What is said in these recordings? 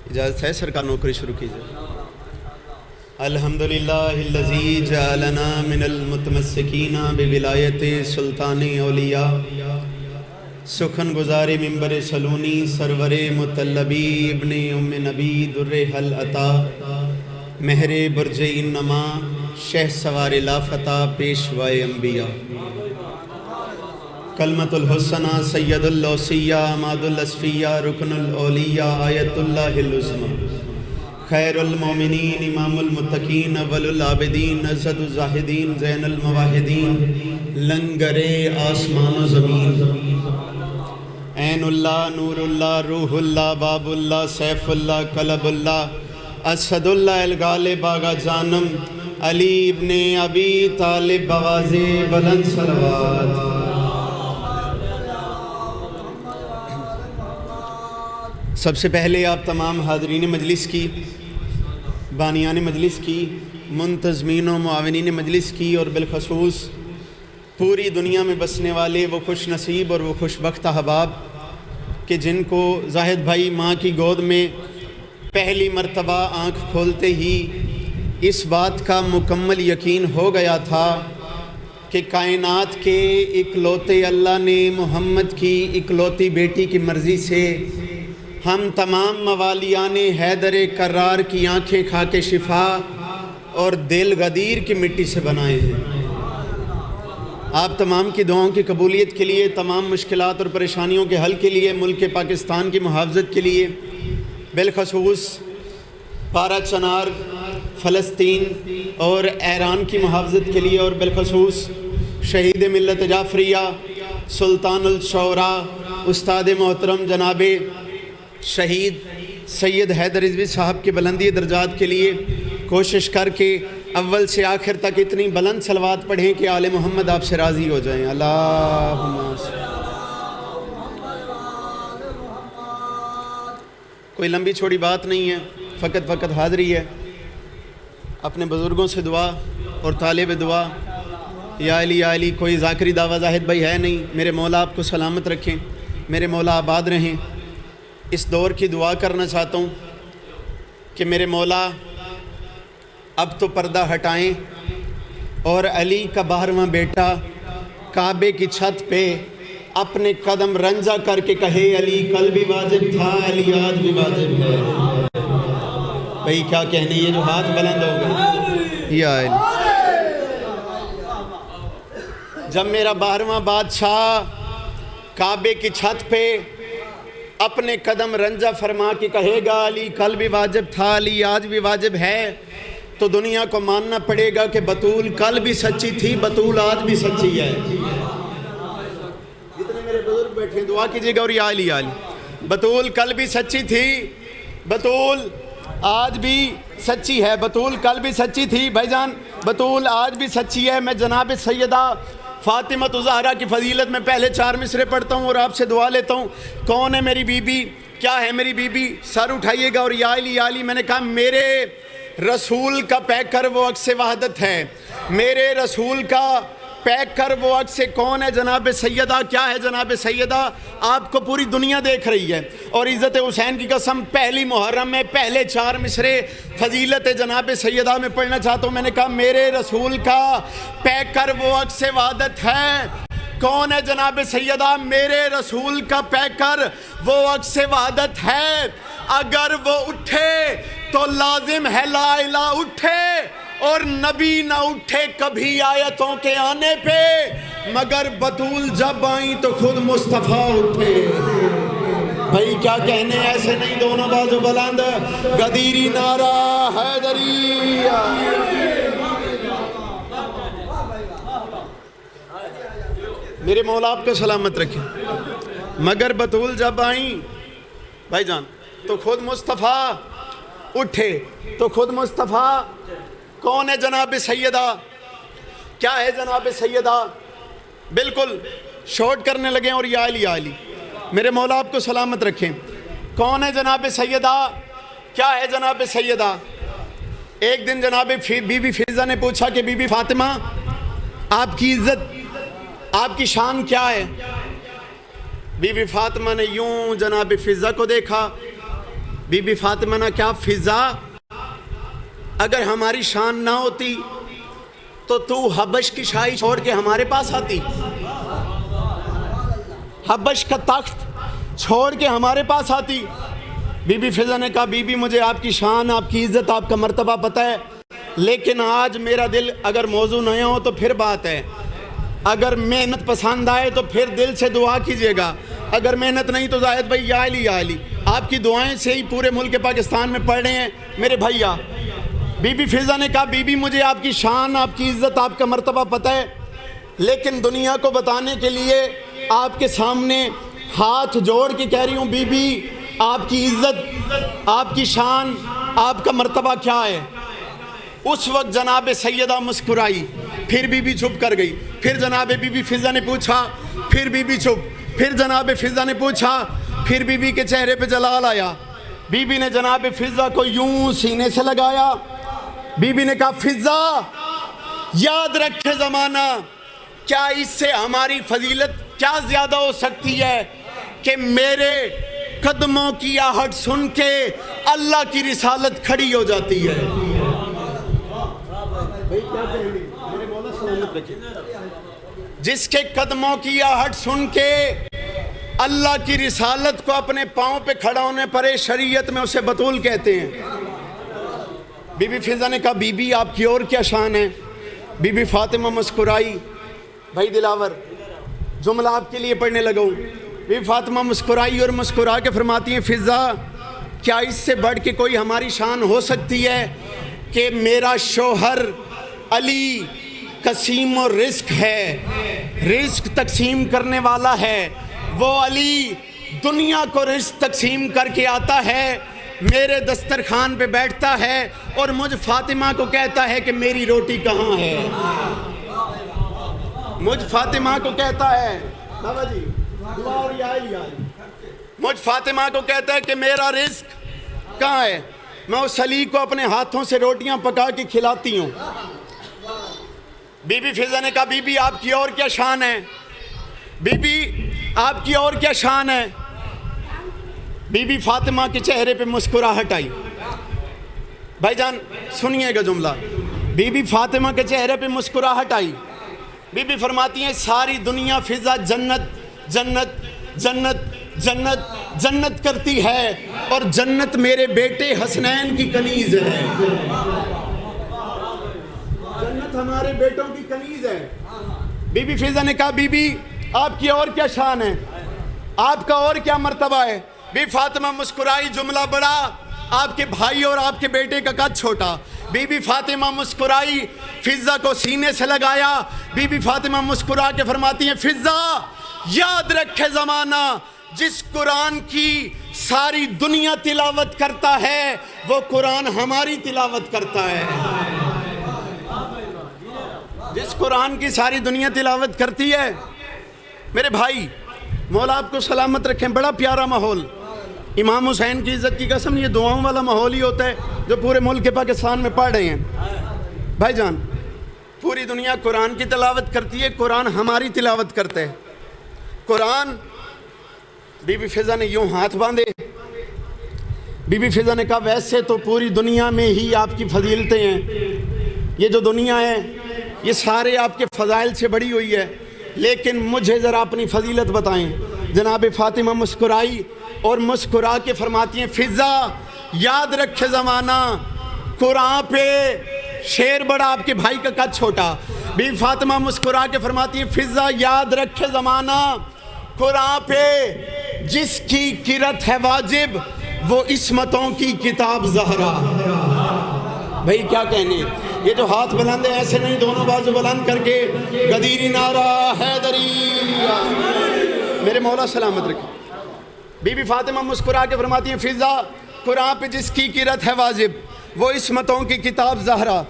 اجازت ہے سرکار نوکری شروع کیجیے۔ الحمدللہ جعلنا من المتمسکین بولایت سلطان اولیاء، سخن گزار ممبر سلونی سرور مطلبی ابن ام نبی در حل عطا، مہر برج انما شہ سوار لافتہ پیشوائے انبیاء، کلمۃ الحسنہ سید الاوصیہ عماد الاصفیہ رکن الاولیاء آیت اللہ العظمی، خیر المومنین امام المتقین اول العابدین اسد الزاہدین زین المواحدین لنگر آسمان و زمین، عین اللہ نور اللہ روح اللہ باب اللہ سیف اللہ قلب اللہ اسد اللہ الغالب آغا جانم علی ابن ابی طالب بواز بلند صلوات۔ سب سے پہلے آپ تمام حاضرین مجلس کی، بانیان مجلس کی، منتظمین و معاونین مجلس کی، اور بالخصوص پوری دنیا میں بسنے والے وہ خوش نصیب اور وہ خوش بخت احباب کہ جن کو زاہد بھائی ماں کی گود میں پہلی مرتبہ آنکھ کھولتے ہی اس بات کا مکمل یقین ہو گیا تھا کہ کائنات کے اکلوتے اللہ نے محمد کی اکلوتی بیٹی کی مرضی سے ہم تمام موالیان حیدر کرار کی آنکھیں کھا کے شفا اور دل غدیر کی مٹی سے بنائے ہیں۔ آپ تمام کی دعاؤں کی قبولیت کے لیے، تمام مشکلات اور پریشانیوں کے حل کے لیے، ملک پاکستان کی محافظت کے لیے، بالخصوص پارا چنار فلسطین اور ایران کی محافظت کے لیے، اور بالخصوص شہید ملت جعفریہ سلطان الشعراء استاد محترم جناب شہید سید حیدر رضوی صاحب کے بلندی درجات کے لیے کوشش کر کے اول سے آخر تک اتنی بلند صلوات پڑھیں کہ آل محمد آپ سے راضی ہو جائیں۔ اللہم کوئی لمبی چھوڑی بات نہیں ہے، فقط حاضری ہے۔ اپنے بزرگوں سے دعا اور طالب دعا، یا علی یا علی، کوئی ذاکری دعویٰ زاہد بھائی ہے نہیں۔ میرے مولا آپ کو سلامت رکھیں، میرے مولا آباد رہیں۔ اس دور کی دعا کرنا چاہتا ہوں کہ میرے مولا اب تو پردہ ہٹائیں اور علی کا 12واں بیٹا کعبے کی چھت پہ اپنے قدم رنجہ کر کے کہے علی کل بھی واجب تھا، علی آج بھی واجب ہے۔ بھئی کیا کہنے، یہ جو ہاتھ بلند ہو گئے یا علی۔ جب میرا 12واں بادشاہ کعبے کی چھت پہ اپنے قدم رنجہ فرما کے کہے گا علی کل بھی واجب تھا، علی آج بھی واجب ہے، تو دنیا کو ماننا پڑے گا کہ بطول کل بھی سچی تھی، بطول آج بھی سچی ہے۔ جتنے میرے بزرگ بیٹھے دعا کیجئے گا، اور یا علی یا علی، بطول کل بھی سچی تھی، بطول آج بھی سچی ہے، بطول کل بھی سچی تھی بھائی جان، بطول آج بھی سچی ہے۔ میں جناب سیدہ فاطمہ زہرا کی فضیلت میں پہلے 4 مصرے پڑھتا ہوں اور آپ سے دعا لیتا ہوں۔ کون ہے میری بی بی؟ کیا ہے میری بی بی؟ سر اٹھائیے گا اور یا علی یا علی۔ میں نے کہا میرے رسول کا پیکر وہ عکس وحدت ہے، میرے رسول کا پیکر وہ عکس کون ہے؟ جناب سیدہ۔ کیا ہے جناب سیدہ؟ آپ کو پوری دنیا دیکھ رہی ہے، اور عزت حسین کی قسم پہلی محرم میں پہلے 4 مصرے فضیلت جناب سیدہ میں پڑھنا چاہتا ہوں۔ میں نے کہا میرے رسول کا پیکر وہ عکس وحدت ہے، کون ہے جناب سیدہ؟ میرے رسول کا پیکر وہ عکس وحدت ہے، اگر وہ اٹھے تو لازم ہے لا الہ اٹھے، اور نبی نہ اٹھے کبھی آیتوں کے آنے پہ، مگر بطول جب آئیں تو خود مصطفیٰ اٹھے۔ بھائی کیا کہنے، ایسے نہیں، دونوں بازو بلند، غدیری نعرہ حیدری۔ میرے مولا آپ کو سلامت رکھیں۔ مگر بطول جب آئیں بھائی جان تو خود مصطفیٰ اٹھے، تو خود مصطفیٰ کون ہے جناب سیدہ؟ کیا ہے جناب سیدہ؟ بالکل شارٹ کرنے لگے اور یا علی یا علی۔ میرے مولا آپ کو سلامت رکھیں۔ کون ہے جناب سیدہ؟ کیا ہے جناب سیدہ؟ ایک دن جناب بی بی فیضہ نے پوچھا کہ بی بی فاطمہ آپ کی عزت، آپ کی شان کیا ہے؟ بی بی فاطمہ نے یوں جناب فیضہ کو دیکھا بی بی فاطمہ نے کیا فضا اگر ہماری شان نہ ہوتی تو حبش کی شاہی چھوڑ کے ہمارے پاس آتی، حبش کا تخت چھوڑ کے ہمارے پاس آتی۔ بی بی فضا نے کہا بی بی مجھے آپ کی شان، آپ کی عزت، آپ کا مرتبہ پتہ ہے، لیکن آج میرا دل اگر موضوع نہ ہو تو پھر بات ہے، اگر محنت پسند آئے تو پھر دل سے دعا کیجئے گا، اگر محنت نہیں تو زاہد بھائی یا علی یا علی، آپ کی دعائیں سے ہی پورے ملک پاکستان میں پڑھ رہے ہیں میرے بھائیا۔ بی بی فضا نے کہا بی بی مجھے آپ کی شان، آپ کی عزت، آپ کا مرتبہ پتہ ہے، لیکن دنیا کو بتانے کے لیے آپ کے سامنے ہاتھ جوڑ کے کہہ رہی ہوں بی بی آپ کی عزت، آپ کی شان، آپ کا مرتبہ کیا ہے؟ اس وقت جناب سیدہ مسکرائی، پھر بی بی چپ کر گئی، پھر جناب بی بی فضا نے پوچھا، پھر بی بی چپ، پھر جناب فضا نے پوچھا، پھر بی بی کے چہرے پہ جلال آیا۔ بی بی نے جناب فضا کو یوں سینے سے لگایا، بی بی نے کہا فضا یاد رکھے زمانہ، کیا اس سے ہماری فضیلت کیا زیادہ ہو سکتی ہے کہ میرے قدموں کی آہٹ سن کے اللہ کی رسالت کھڑی ہو جاتی ہے۔ جس کے قدموں کی آہٹ سن کے اللہ کی رسالت کو اپنے پاؤں پہ کھڑا ہونے پر شریعت میں اسے بطول کہتے ہیں۔ بی بی فضا نے کہا بی بی آپ کی اور کیا شان ہے؟ بی بی فاطمہ مسکرائی۔ بھائی دلاور جملہ آپ کے لیے پڑھنے لگا ہوں۔ بی بی فاطمہ مسکرائی اور مسکرا کے فرماتی ہیں فضا کیا اس سے بڑھ کے کوئی ہماری شان ہو سکتی ہے کہ میرا شوہر علی قسیم و رزق ہے، رزق تقسیم کرنے والا ہے، وہ علی دنیا کو رزق تقسیم کر کے آتا ہے، میرے دسترخوان پہ بیٹھتا ہے اور مجھ فاطمہ کو کہتا ہے کہ میری روٹی کہاں ہے؟ مجھ فاطمہ کو کہتا ہے بابا جی دعا اور یا مجھ فاطمہ کو کہتا ہے کہ میرا رزق کہاں ہے؟ میں اس علی کو اپنے ہاتھوں سے روٹیاں پکا کے کھلاتی ہوں۔ بی بی فضا نے کہا بی بی آپ کی اور کیا شان ہے؟ بی بی آپ کی اور کیا شان ہے؟ بی بی فاطمہ کے چہرے پہ مسکراہٹ آئی۔ بھائی جان سنیے گا جملہ، بی بی فاطمہ کے چہرے پہ مسکراہٹ آئی۔ بی بی فرماتی ہیں ساری دنیا فضا جنت جنت جنت جنت جنت کرتی ہے اور جنت میرے بیٹے حسنین کی کنیز ہے، جنت ہمارے بیٹوں کی کنیز ہے۔ بی بی فضا نے کہا بی بی آپ کی اور کیا شان ہے، آپ کا اور کیا مرتبہ ہے؟ بی فاطمہ مسکرائی، جملہ بڑا، آپ کے بھائی اور آپ کے بیٹے کا قد چھوٹا۔ بی بی فاطمہ مسکرائی، فضا کو سینے سے لگایا۔ بی بی فاطمہ مسکرا کے فرماتی ہیں فضا یاد رکھے زمانہ، جس قرآن کی ساری دنیا تلاوت کرتا ہے وہ قرآن ہماری تلاوت کرتا ہے۔ جس قرآن کی ساری دنیا تلاوت کرتی ہے، میرے بھائی مولا آپ کو سلامت رکھیں، بڑا پیارا ماحول، امام حسین کی عزت کی قسم یہ دعاؤں والا ماحول ہی ہوتا ہے جو پورے ملک پاکستان میں پڑھ رہے ہیں۔ بھائی جان پوری دنیا قرآن کی تلاوت کرتی ہے، قرآن ہماری تلاوت کرتے ہیں۔ قرآن بی بی فضا نے یوں ہاتھ باندھے۔ بی بی فضا نے کہا ویسے تو پوری دنیا میں ہی آپ کی فضیلتیں ہیں، یہ جو دنیا ہے یہ سارے آپ کے فضائل سے بڑی ہوئی ہے، لیکن مجھے ذرا اپنی فضیلت بتائیں۔ جناب فاطمہ مسکرائی اور مسکرا کے فرماتی ہیں فضا یاد رکھے زمانہ، قرآن پہ شیر بڑا، آپ کے بھائی کا قد چھوٹا۔ بی فاطمہ مسکرا کے فرماتی ہیں فضا یاد رکھے زمانہ، قرآن پہ جس کی قرأت ہے واجب وہ عصمتوں کی کتاب زہرا۔ بھائی کیا کہنے، یہ جو ہاتھ بلند ہے ایسے نہیں، دونوں بازو بلند کر کے غدیری نعرہ حیدری، میرے مولا سلامت رکھیں۔ بی بی فاطمہ مسکرا کے فرماتی ہیں فضا قرآن پہ جس کی قرأت ہے واجب وہ عصمتوں کی کتاب زہرا،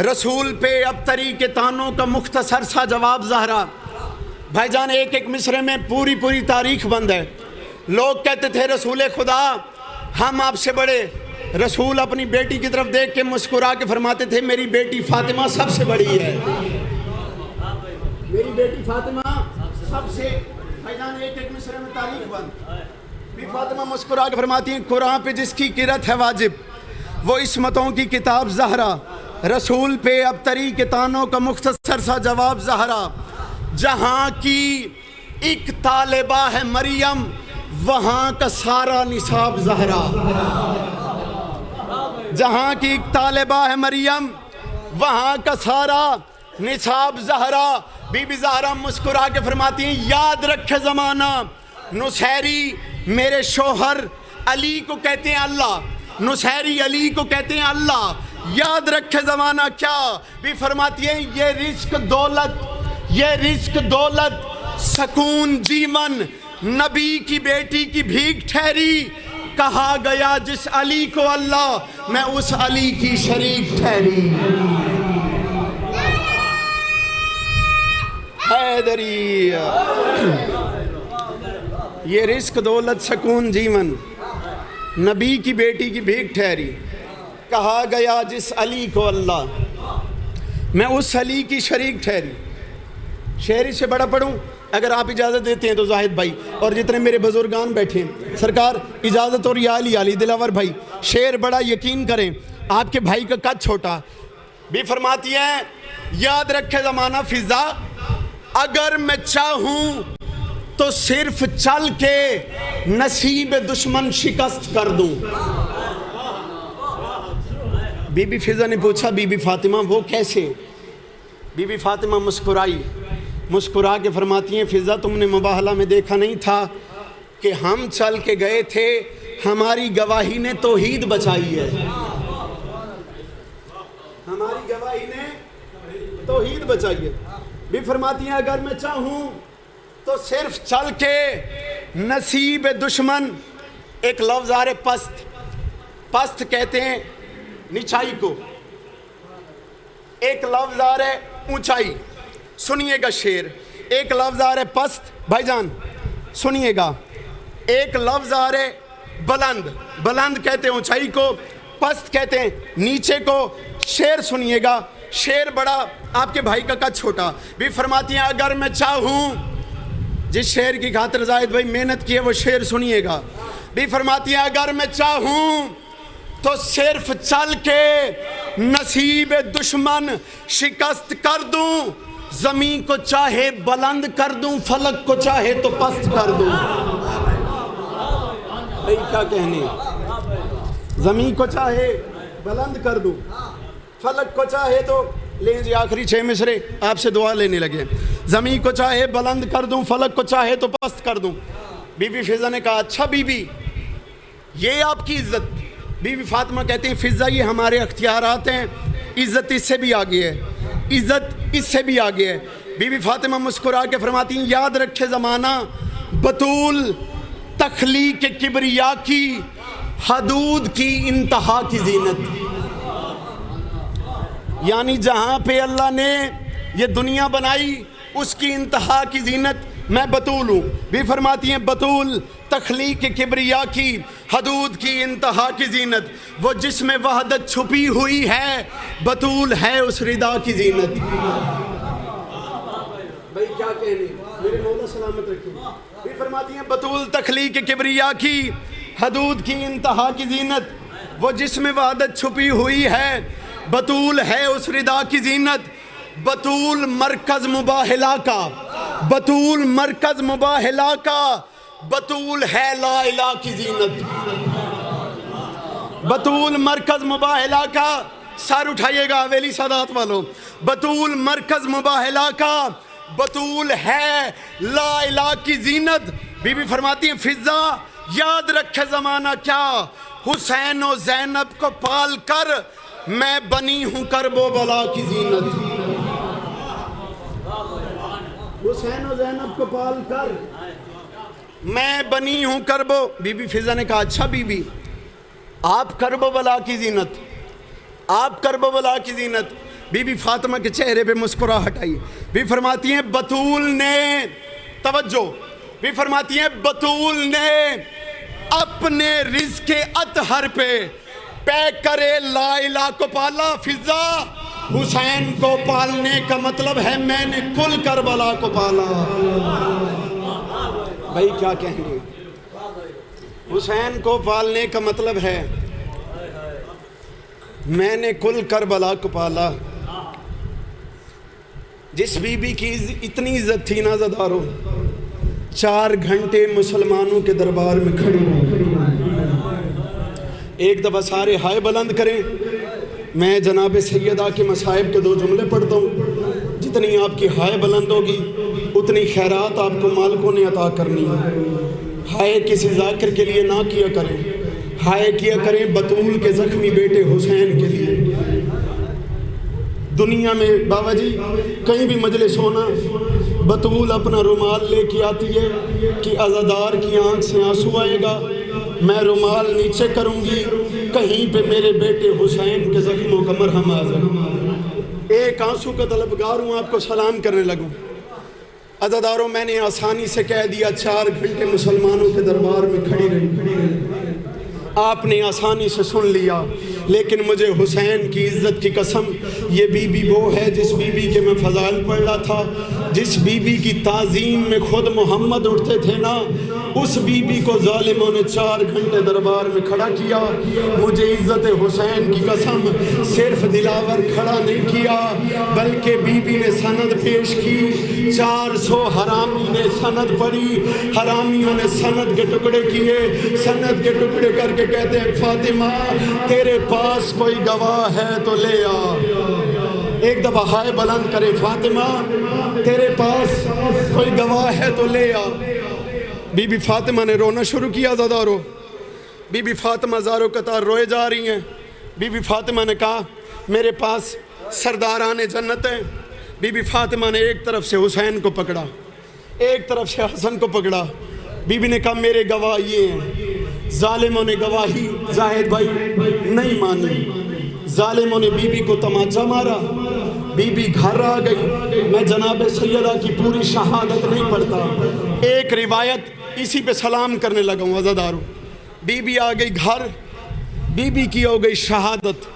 رسول پہ ابتری کے تانوں کا مختصر سا جواب زہرا۔ بھائی جان ایک ایک مصرے میں پوری تاریخ بند ہے۔ لوگ کہتے تھے رسول خدا ہم آپ سے بڑے، رسول اپنی بیٹی کی طرف دیکھ کے مسکرا کے فرماتے تھے میری بیٹی فاطمہ سب سے بڑی ہے، میری بیٹی فاطمہ سب سے۔ بھائی جان ایک ایک مصرے میں تاریخ بند۔ بی فاطمہ مسکرا کے فرماتی ہیں قرآن پہ جس کی قرأت ہے واجب وہ عصمتوں کی کتاب زہرا، رسول پہ اب تری کے تانوں کا مختصر سا جواب زہرا، جہاں کی ایک طالبہ ہے مریم وہاں کا سارا نصاب زہرا، جہاں کی ایک طالبہ ہے مریم وہاں کا سارا نصاب زہرا۔ بی بی زہرا مسکرا کے فرماتی ہیں یاد رکھے زمانہ نصیری میرے شوہر علی کو کہتے ہیں اللہ، نصیری علی کو کہتے ہیں اللہ، یاد رکھے زمانہ کیا۔ بھی فرماتی ہیں یہ رزق دولت سکون جیون نبی کی بیٹی کی بھیک ٹھہری، کہا گیا جس علی کو اللہ میں اس علی کی شریک ٹھہری۔ حیدری یہ رزق دولت سکون جیون نبی کی بیٹی کی بھیک ٹھہری، کہا گیا جس علی کو اللہ میں اس علی کی شریک ٹھہری۔ شعر سے بڑا پڑھوں اگر آپ اجازت دیتے ہیں تو زاہد بھائی اور جتنے میرے بزرگان بیٹھے ہیں سرکار اجازت، اور یا علی دلاور بھائی شعر بڑا یقین کریں آپ کے بھائی کا قد چھوٹا۔ بھی فرماتی ہیں یاد رکھے زمانہ فضا اگر میں چاہوں تو صرف چل کے نصیب دشمن شکست کر دوں۔ بی بی فضا نے پوچھا بی بی فاطمہ وہ کیسے؟ بی بی فاطمہ مسکرا کے فرماتی ہیں فضا تم نے مباہلہ میں دیکھا نہیں تھا کہ ہم چل کے گئے تھے، ہماری گواہی نے توحید بچائی ہے، ہماری گواہی نے توحید بچائی ہے۔ بھی فرماتی ہیں اگر میں چاہوں تو صرف چل کے نصیب دشمن، ایک لفظ آ رہے پست کہتے ہیں نچائی کو، ایک لفظ آ رہے اونچائی، سنیے گا شعر، ایک لفظ آ رہے پست بھائی جان سنیے گا، ایک لفظ آ رہے بلند کہتے ہیں اونچائی کو، پست کہتے ہیں نیچے کو۔ شعر سنیے گا، شعر بڑا آپ کے بھائی کا قد چھوٹا۔ بھی فرماتی ہیں اگر میں چاہوں، جس شعر کی خاطر زاہد بھائی محنت کی ہے وہ شعر سنیے گا۔ بھی فرماتی ہیں اگر میں چاہوں تو صرف چل کے نصیب دشمن شکست کر دوں، زمین کو چاہے بلند کر دوں، فلک کو چاہے تو پست کر دوں۔ بھائی کیا کہنے، زمین کو چاہے بلند کر دوں، فلک کو چاہے تو لیں جی آخری 6 مصرے آپ سے دعا لینے لگے، زمین کو چاہے بلند کر دوں، فلک کو چاہے تو پست کر دوں۔ بی بی فضا نے کہا اچھا بی بی یہ آپ کی عزت؟ بی بی فاطمہ کہتے ہیں فضا یہ ہمارے اختیارات ہیں، عزت اس سے بھی آگے ہے، عزت اس سے بھی آگے ہے۔ بی بی فاطمہ مسکرا کے فرماتی ہیں یاد رکھے زمانہ بطول تخلیق کبریا کی حدود کی انتہا کی زینت، یعنی جہاں پہ اللہ نے یہ دنیا بنائی اس کی انتہا کی زینت میں بطول ہوں۔ بھی فرماتی ہیں بطول تخلیق کبریا کی حدود کی انتہا کی زینت، وہ جس میں وحدت چھپی ہوئی ہے بطول ہے اس ردا کی زینت۔ بھائی کیا کہنے، میرے مولا سلامت رکھیں۔ بھی فرماتی ہیں بطول تخلیق کبریا کی حدود کی انتہا کی زینت، وہ جس میں وحدت چھپی ہوئی ہے بطول ہے اس ردا کی زینت، بطول مرکز مباہلہ کا، بطول مرکز مباہلہ کا، بطول ہے لا الہ کی زینت، بطول مرکز مباہلہ کا، سر اٹھائیے گا حویلی سادات والوں، بطول مرکز مباہلہ کا، بطول ہے لا الہ کی زینت۔ بی بی فرماتی ہیں فضا یاد رکھے زمانہ کیا، حسین و زینب کو پال کر میں بنی ہوں کرب و بلا کی زینت، حسین و زینب کو پال کر میں بنی ہوں کرب و، بی بی فضا نے کہا اچھا بی بی آپ کرب و بلا کی زینت، آپ کرب و بلا کی زینت۔ بی بی فاطمہ کے چہرے پہ مسکراہٹ آئی۔ بی فرماتی ہیں بطول نے، توجہ، بی فرماتی ہیں بطول نے اپنے رزق اطہر پہ کرے لا الہ کو پالا، فضا حسین کو پالنے کا مطلب ہے میں نے کل کربلا کو پالا۔ بھائی کیا کہیں گے، حسین کو پالنے کا مطلب ہے میں نے کل کربلا کو پالا۔ جس بی بی کی اتنی عزت تھی نا زدارو، 4 گھنٹے مسلمانوں کے دربار میں کھڑی رہی۔ ایک دفعہ سارے ہائے بلند کریں، میں جناب سیدہ کے مصائب کے 2 جملے پڑھتا ہوں۔ جتنی آپ کی ہائے بلند ہوگی اتنی خیرات آپ کو مالکوں نے عطا کرنی ہے۔ ہائے کسی ذاکر کے لیے نہ کیا کریں، ہائے کیا کریں بطول کے زخمی بیٹے حسین کے لیے۔ دنیا میں بابا جی کہیں بھی مجلس ہونا، بطول اپنا رومال لے کے آتی ہے کہ عزادار کی آنکھ سے آنسو آئے گا، میں رومال نیچے کروں گی، کہیں پہ میرے بیٹے حسین کے زخموں کا مرہم آ جائے۔ ایک آنسو کا طلبگار ہوں، آپ کو سلام کرنے لگوں۔ عزاداروں، میں نے آسانی سے کہہ دیا 4 گھنٹے مسلمانوں کے دربار میں کھڑی رہی، آپ نے آسانی سے سن لیا، لیکن مجھے حسین کی عزت کی قسم، یہ بی بی وہ ہے جس بی بی کے میں فضائل پڑھ رہا تھا، جس بی بی کی تعظیم میں خود محمد اٹھتے تھے نا، اس بی بی کو ظالموں نے 4 گھنٹے دربار میں کھڑا کیا۔ مجھے عزت حسین کی قسم صرف دلاور کھڑا نہیں کیا، بلکہ بی بی نے سند پیش کی، 400 حرامی نے سند پڑھی، حرامیوں نے سند کے ٹکڑے کیے، سند کے ٹکڑے کر کے کہتے ہیں فاطمہ تیرے پاس کوئی گواہ ہے تو لے آ۔ ایک دفعہ ہائے بلند کرے، فاطمہ تیرے پاس کوئی گواہ ہے تو لے آ۔ بی بی فاطمہ نے رونا شروع کیا زدارو، بی بی فاطمہ زارو قطار روئے جا رہی ہیں۔ بی بی فاطمہ نے کہا میرے پاس سرداران جنت ہیں۔ بی بی فاطمہ نے ایک طرف سے حسین کو پکڑا، ایک طرف سے حسن کو پکڑا۔ بی بی نے کہا میرے گواہ یہ ہیں۔ ظالموں نے گواہی زاہد بھائی نہیں مانی، ظالموں نے بی بی کو تماچا مارا، بی بی گھر آ گئی۔ میں جناب سیدہ کی پوری شہادت نہیں پڑھتا، ایک روایت اسی پہ سلام کرنے لگا ہوں عزادارو۔ بی بی آ گئی گھر، بی بی کی ہو گئی شہادت۔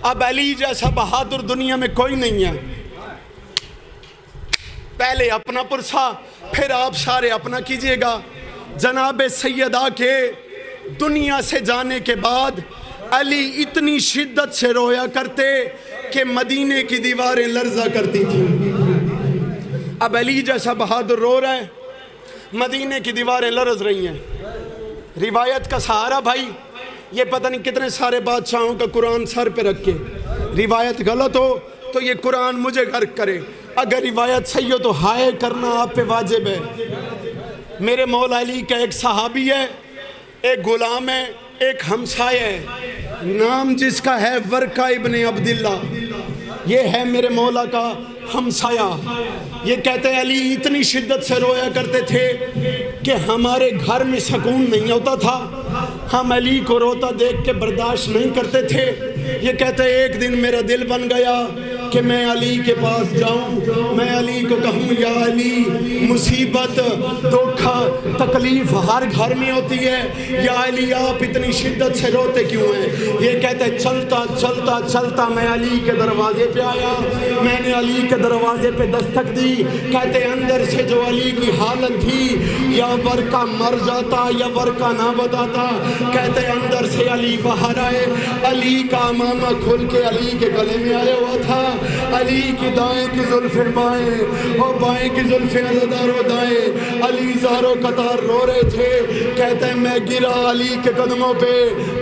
اب علی جیسا بہادر دنیا میں کوئی نہیں ہے۔ پہلے اپنا پرسا، پھر آپ سارے اپنا کیجئے گا۔ جناب سیدہ کے دنیا سے جانے کے بعد علی اتنی شدت سے رویا کرتے کہ مدینے کی دیواریں لرزا کرتی تھیں۔ اب علی جیسا بہادر رو رہا ہے، مدینے کی دیواریں لرز رہی ہیں۔ روایت کا سہارا بھائی، یہ پتہ نہیں کتنے سارے بادشاہوں کا قرآن سر پہ رکھ کے، روایت غلط ہو تو یہ قرآن مجھے غرق کرے، اگر روایت صحیح ہو تو ہائے کرنا آپ پہ واجب ہے۔ میرے مولا علی کا ایک صحابی ہے، ایک غلام ہے، ایک ہمسایہ ہے، نام جس کا ہے ورقہ ابن عبداللہ، یہ ہے میرے مولا کا ہمسایہ۔ یہ کہتے ہیں علی اتنی شدت سے رویا کرتے تھے کہ ہمارے گھر میں سکون نہیں ہوتا تھا، ہم علی کو روتا دیکھ کے برداشت نہیں کرتے تھے۔ یہ کہتے ہیں ایک دن میرا دل بن گیا کہ میں علی کے پاس جاؤں، میں علی کو کہوں یا علی مصیبت دکھ تکلیف ہر گھر میں ہوتی ہے، یا علی آپ اتنی شدت سے روتے کیوں ہیں؟ یہ کہتے ہیں چلتا چلتا چلتا میں علی کے دروازے پہ آیا، میں نے علی کے دروازے پہ دستک دی، کہتے ہیں اندر سے جو علی کی حالت تھی، یا ورقہ مر جاتا یا ورقہ نہ بتاتا، کہتے ہیں اندر سے علی باہر آئے، علی کا امامہ کھل کے علی کے گلے میں آیا ہوا تھا، علی کی دائیں کی زلفیں بائیں اور بائیں کی زلفیں عزادارو دائیں، علی زارو قطار رو رہے تھے۔ کہتے ہیں میں گرا علی کے قدموں پہ،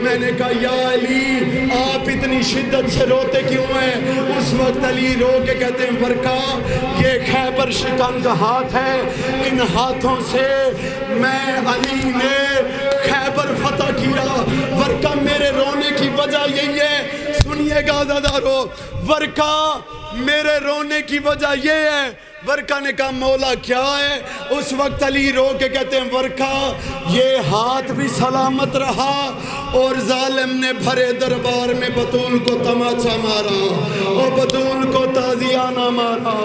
میں نے کہا یا علی آپ اتنی شدت سے روتے کیوں ہیں؟ اس وقت علی رو کے کہتے ہیں ورقہ یہ خیبر شکن کا ہاتھ ہے، ان ہاتھوں سے میں علی نے خیبر فتح کیا۔ ورقہ میرے رونے کی وجہ یہی ہے، سنیے گا عزادارو، ورقہ میرے رونے کی وجہ یہ ہے۔ ورقہ نے کہا مولا کیا ہے؟ اس وقت علی رو کے کہتے ہیں ورقہ یہ ہاتھ بھی سلامت رہا اور ظالم نے بھرے دربار میں بطول کو تماچا مارا اور بطول کو تازیانہ مارا۔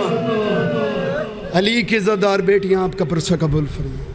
علی کی عزتدار بیٹیاں آپ کا پرسہ قبول فرمائیں۔